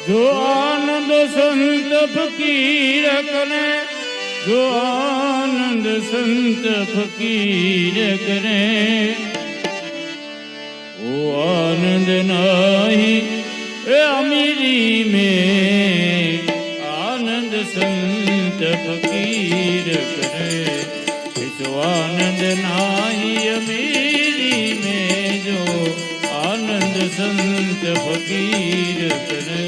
जो आनंद संत फकीर करे, जो आनंद संत फकीर करे, वो आनंद नाही अमीरी में, आनंद संत फकीर करे, जो आनंद नाही अमीरी में, जो आनंद संत फकीर करे।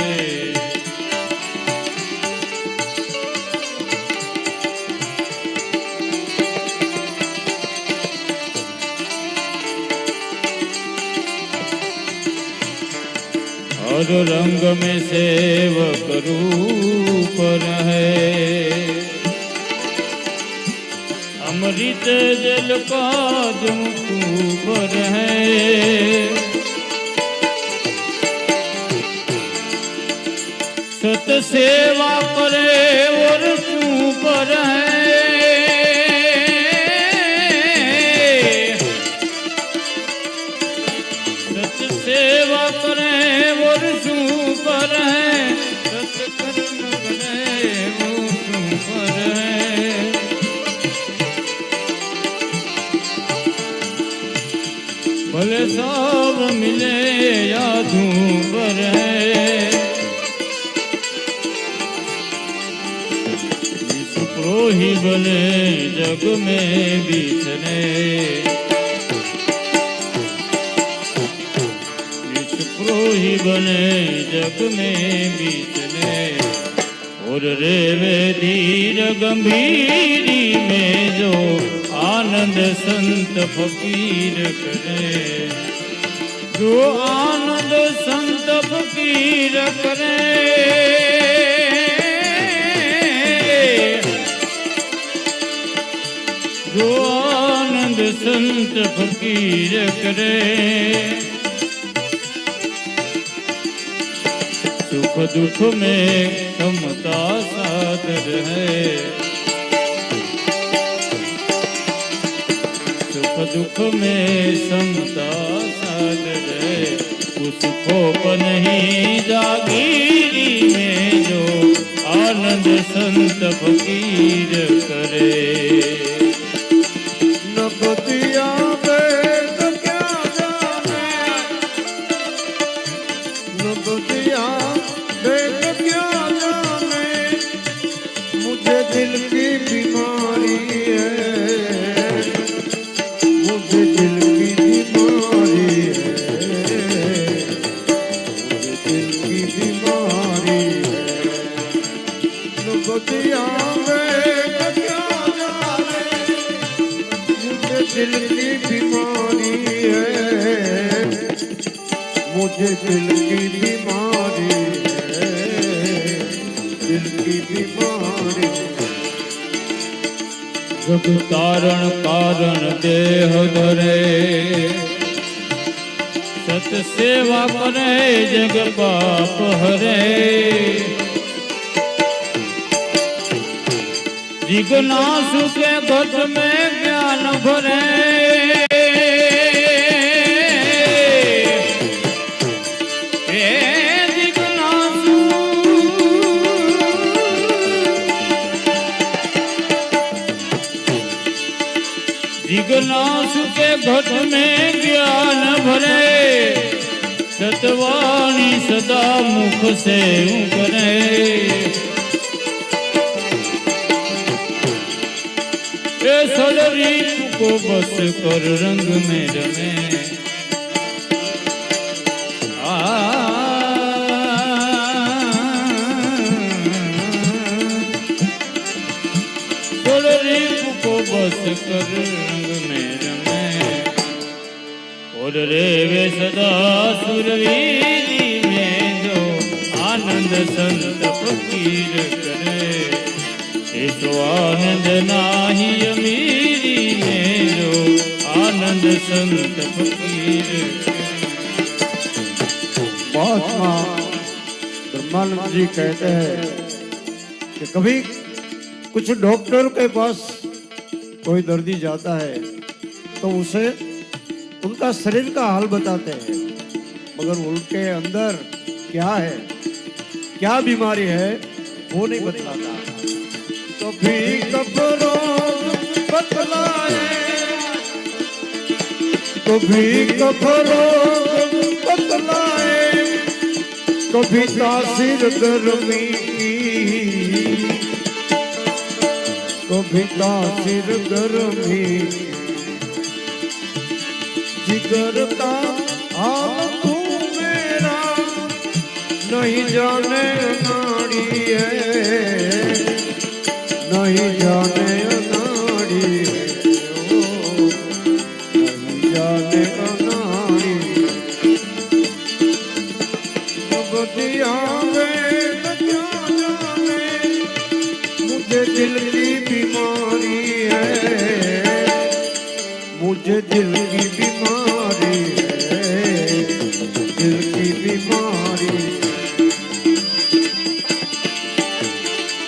और रंग में सेवक रूप है, अमृत जल का जो ऊपर है, सत सेवा करे और ऊपर है, सत सेवा करे और ऊपर है, सत कर्म करे वो ऊपर है। भले सब मिले या धूपर है, विश्व ही बने जग में बीतने, विश्व ही बने जग में बीतने, और रेवे धीर गंभीरी में, जो आनंद संत फकीर करे, जो आनंद संत फकीर करे, जो आनंद संत फकीर करे। सुख दुख में समता सादर है, सुख दुख में समता सादर है, उसको नहीं जागीरी में, जो आनंद संत फकीर करे। न बतिया वेद क्या जाने, न बतिया वेद क्या जाने, मुझे दिल की बीमारी है, मुझे दिल की बीमारी है, मुझे दिल की बीमारी है। न बतिया वेद क्या जाने, मुझे दिल की बीमारी है, मुझे दिल की बीमारी है, दिल की बीमारी। जग तारण कारण देह धरे, सत सेवा करे जग पाप हरे, जिज्ञासु के घट में ज्ञान भरे, जिज्ञासु जिज्ञासु के घट में ज्ञान भरे, सतवाणी सदा मुख से करे, सड़रीप को बस कर रंग में रमे, सड़रीप को बस कर रंग में रमे, और रेवे सदा सुरवीरी में, जो आनंद संत फकीर करे, सो आनंद नाही अमीरी में, जो आनंद संत फकीर। महात्मा ब्रह्मानंद जी कहते हैं कि कभी कुछ डॉक्टर के पास कोई दर्दी जाता है तो उसे उनका शरीर का हाल बताते हैं, मगर उनके अंदर क्या है क्या बीमारी है वो नहीं बतलाता। कभी कबरों बतलाए, कभी कबरों बतलाए, कभी तासीर गर्मी की, कभी तासीर गर्मी, जिगर का हाल तू मेरा नहीं जाने नाड़ी है, नहीं जाने नाड़ी है, ओ नहीं जाने नाड़ी दिया में क्या जाने, मुझे दिल की बीमारी है, मुझे दिल की बीमारी है, दिल की बीमारी।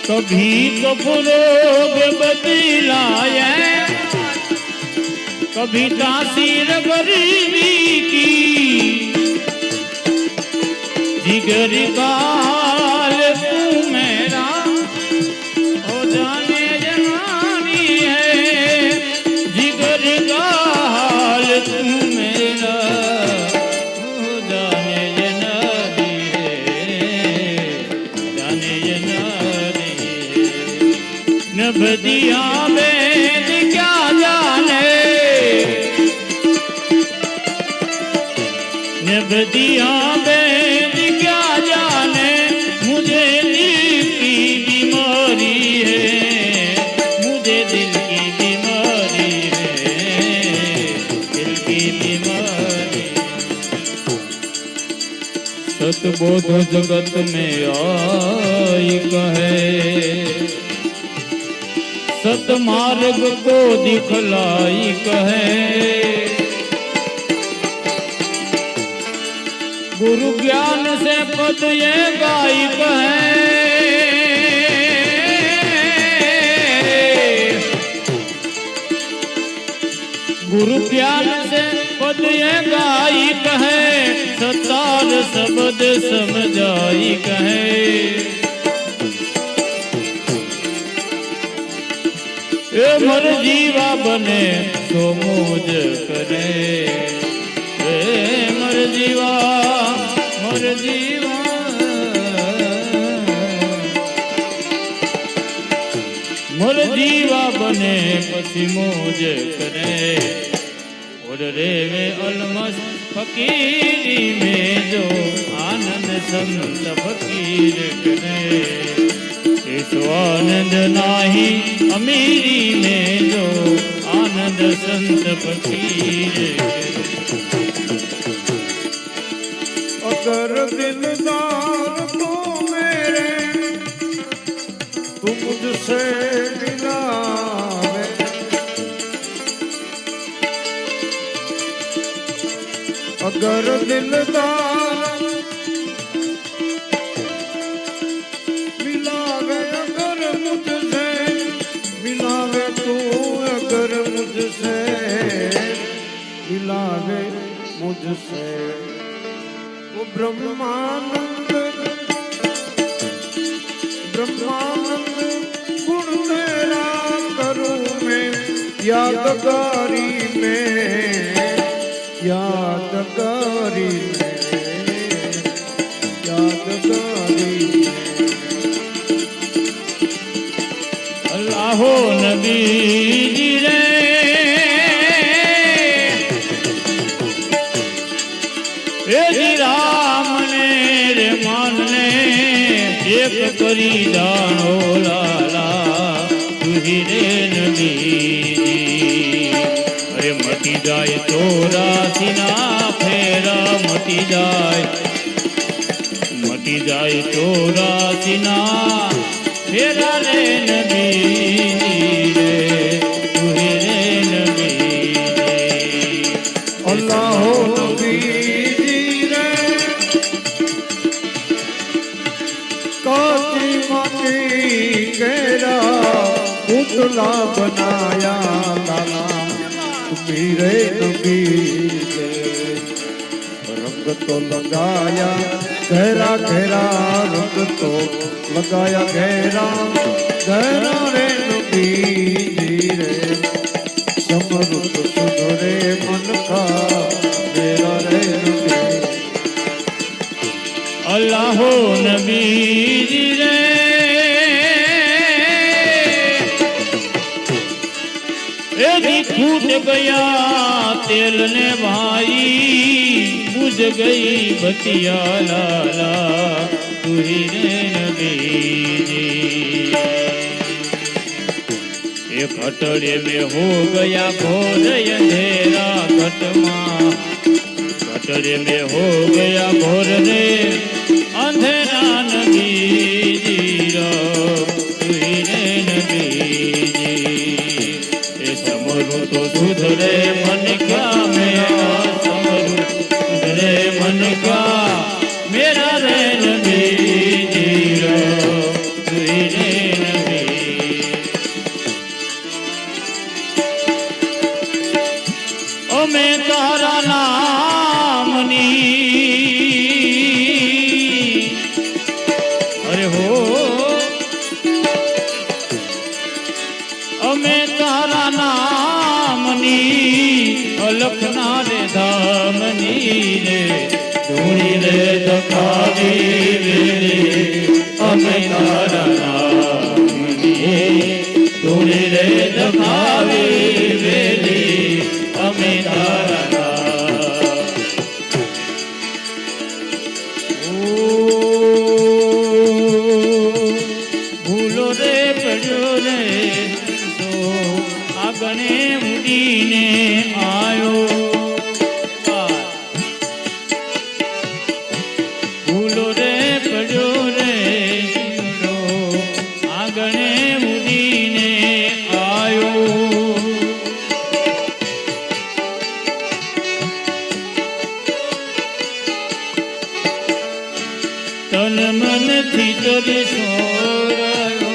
कभी तो फरोग बतलाए, कभी तासीर गरीबी की, जिगर का हाल तू मेरा हो जाने जनानी है, जिगर का हाल तू मेरा हो जाने जनानी है, जाने जनानी है। नभ दिया वेद क्या जाने, नभ दिया वेद क्या जाने, मुझे दिल की बीमारी है, मुझे दिल की बीमारी है, दिल की बीमारी। सतबोध जगत में आई कहे, सतमार्ग को दिखलाई कहे, गुरु ज्ञान से पद ये गायक है, गुरु ज्ञान से पद ये गायक है, सतार शब्द समझाई कहे। ए मर जीवा बने तो मौज करे, मर जीवा मर जीवा, मर जीवा बने पछी मौज करे, और रेवे अलमस फकीरी में जो आनंद संत फकीर करे, ऐसो आनंद नाही अमीरी में जो आनंद संत फकीर करे। अगर दिलदार तो मेरे तू मुझसे मिलावे, अगर दिलदार मिलावे, अगर मुझसे मिलावे तू, अगर मुझसे मिलावे मुझसे, वो ब्रह्मानंद ब्रह्मानंद गुण तेरा करूं मैं, यादगारी में, यादगारी में, यादगारी में। अल्लाह नबी जी रे, जी राम ने रे मान ने एक करी जानो लाला, तुही रे नबी जी। अरे मटी जाए तोरा सीना फेरा, मटी जाए तोरा सीना फेरा रे नबी जी रे, तुही रे नबी जी। अल्लाह नबी काची माटी केरा पुतला बनाया लाला, मेरे नबी के रंग तो लगाया, गहरा गहरा रंग तो लगाया गहरा गहरा रे नबीजी रे समरुत सुधरे मन का मेरा रे नबी अल्लाहो नबी रे यदि फूट गया तेल ने भाई बुझ गई बतिया लाला तू ही रे नबी जी ये खटड़े में हो गया घोर अंधेरा घटमा खटड़े में हो गया घोर रे अंधेरा नबी जी रो तू ही रे नबी जी ये समरू तो सुधरे मन का मेरा समरू सुधरे मन का मेरा रे नबी जी रो तू ही रे नबी ओ मैं तारा नामनी अरे हो ओ मैं तारा नामनी अलखना रे धामनी रे धूणी रे दखावी रे अमे तारा नामनी धूणी रे दखावी रे अमे तारा नाम भूलो रे पड़ो रे हंसो आगणे उड़ीने आयो भूलो रे पड़ो रे हिंडो आगणे उड़ीने आयो तन मन थी तोरे सोरायो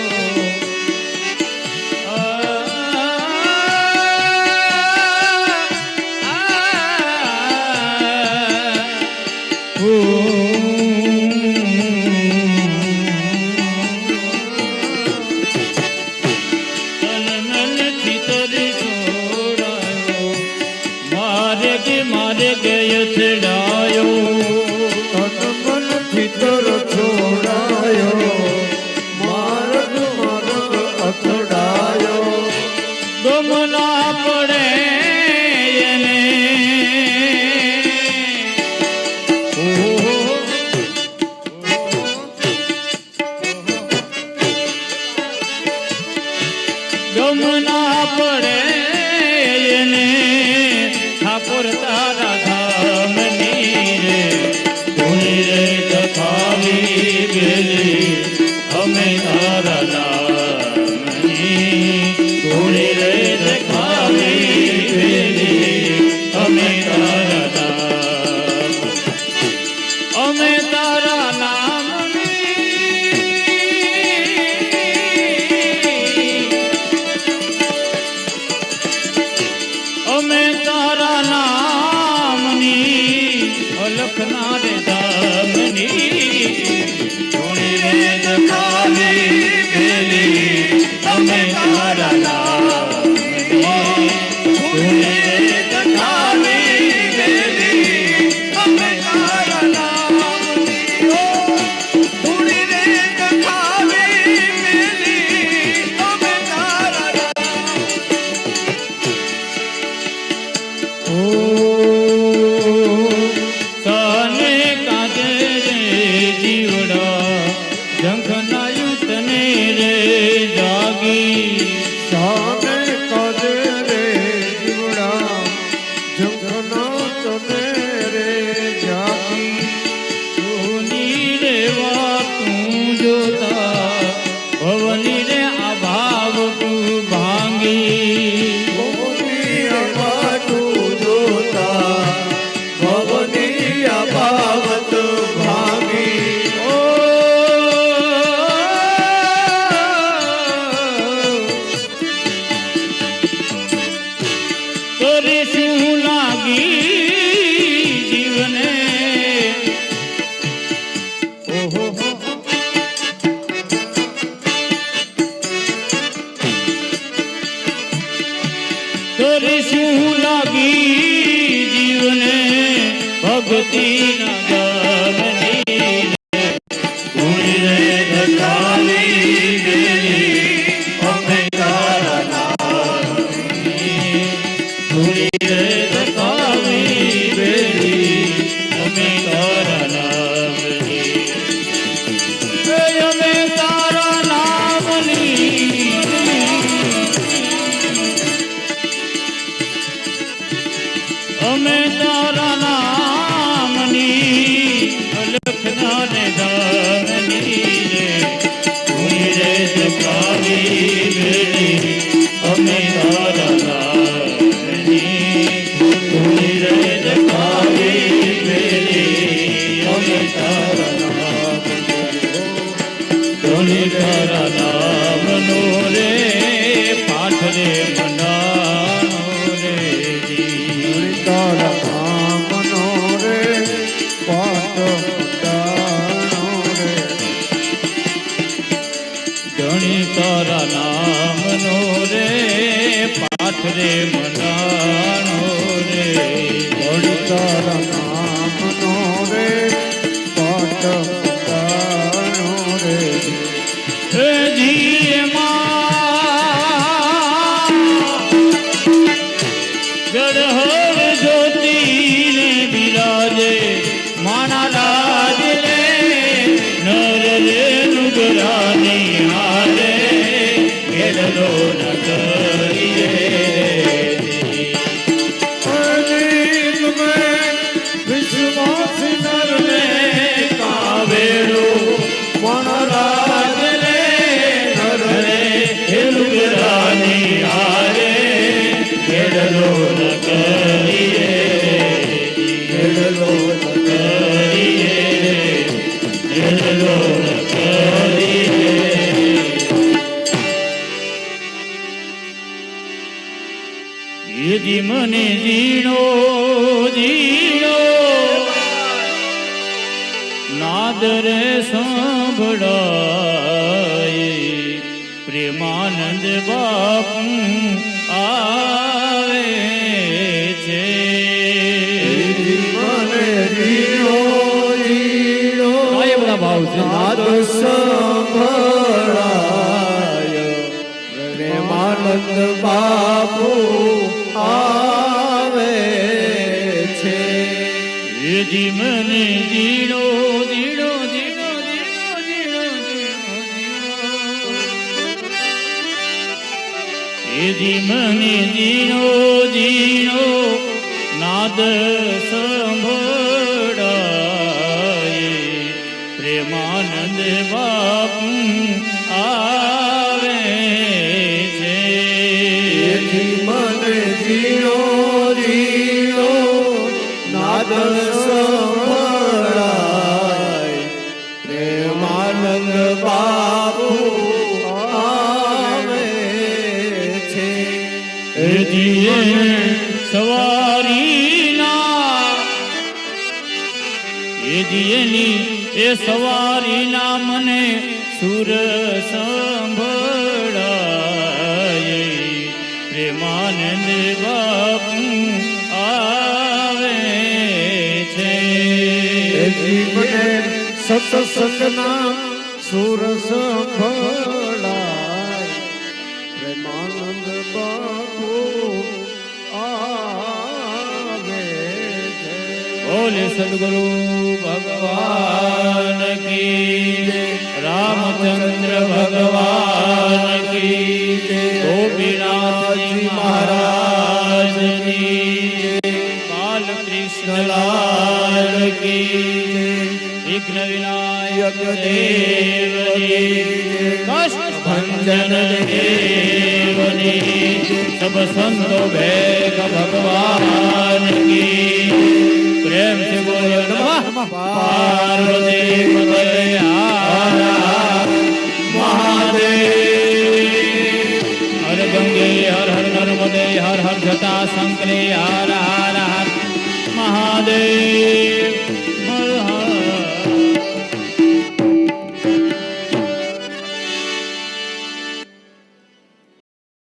तन मन थी तोरे सोरायो मारे गए छड़ायो तन मन भीतर छोड़ायो मार्ग मार्ग અથડાયો ગમના પડે એને ગમના પડે એને ઠાકોર તારા ધામની રે ધૂણી રે દખાવી ગેલી અમે તારા નામની ધૂણી રે દખાવી ગેલી અમે તારા નામ અમે તારા નામની અમે તારા નામની અલખના રે ધામની ધૂણી રે દખાવી ગેલી અમે તારા નામની ધૂણી રે દખાવી ગેલી અમે તારા નામની ધૂણી રે દખાવી ગેલી અમે તારા સાને કાજે રે જીવડા ઝંખનાયું તને રે જાગી સામે કાજે રે જીવડા ઝંખના તને રે જાગી સોની રે વાતું જોતા ભવની રે અભાવ તું ભાંગી ભવની અભાટુ જોતા ભવની અભાવત ભાગી ઓ ભક્તિ ના ગામની ધૂણી રે ધકાવી બેલી અમે તારા નામની ધૂણી રે ધકાવી બેલી અમે તારા નામની અમે તારા નામની અમે તારા નામની અલખના ને ધામની રે ધૂણી રે ધકાવી બેલી અમે તારા નામની ધૂણી રે ધકાવી બેલી અમે તારા નામની ધૂણી તારા નામનો રે પાઠ રે મનાનો રે જી તારા નામનો રે પાઠ મંડાણો રે ધણી તારા નામનો રે પાઠ રે મનાણો રે ધણી તારા નામનો રે પાઠ મંડાણો રે હે જી માં ગઢહર જ્યોતિ ને બિરાજે માના રાજ રે નર રે નુગરાની હારે ઘેરલો ન કરીએ અજીત મેં વિશ્વાસી નરને કાવેરો મનરાજ રે નર રે નુગરાની હારે ઘેરલો ન કરીએ ખેડલો કરીએ ઘેરલો ન કરીએ યજી મને જીણો જીણો નાદ રે સાંભળાય પ્રેમાનંદ બાપુ આવે છે મને જીણો જીણો આ એ બધા ભાવ છે નાદ સંભળાય પ્રેમાનંદ બાપુ આવે છે યજી મને જીણો જીણો જીણો જીણો જીણો યજી મને જીણો જીણો નાદ સંભળાય પ્રેમાનંદ બાપુ આવે છે એથી મને જીણો જીણો નાદ સંભળાય પ્રેમાનંદ બાપુ આવે છે જીએ સવારીના એ જીએની એ સવારીના મને સુર સંભળાય પ્રેમાનંદ બાપુ આવે છે એથી મને સત્સંગના સુર સંભળાય પ્રેમાનંદ બાપુ આવે છે બોલે સદગુરુ ભગવાન કી જય, રામચંદ્ર ભગવાન કી જય, ગોપીનાથજી મહારાજની જય, બાલકૃષ્ણલાલ કી જય, વિઘ્ન વિનાયક દેવની કષ્ટ ભંજન દેવની सब संतो भेद भगवान की प्रेम से बोलो नमः पार्वती पते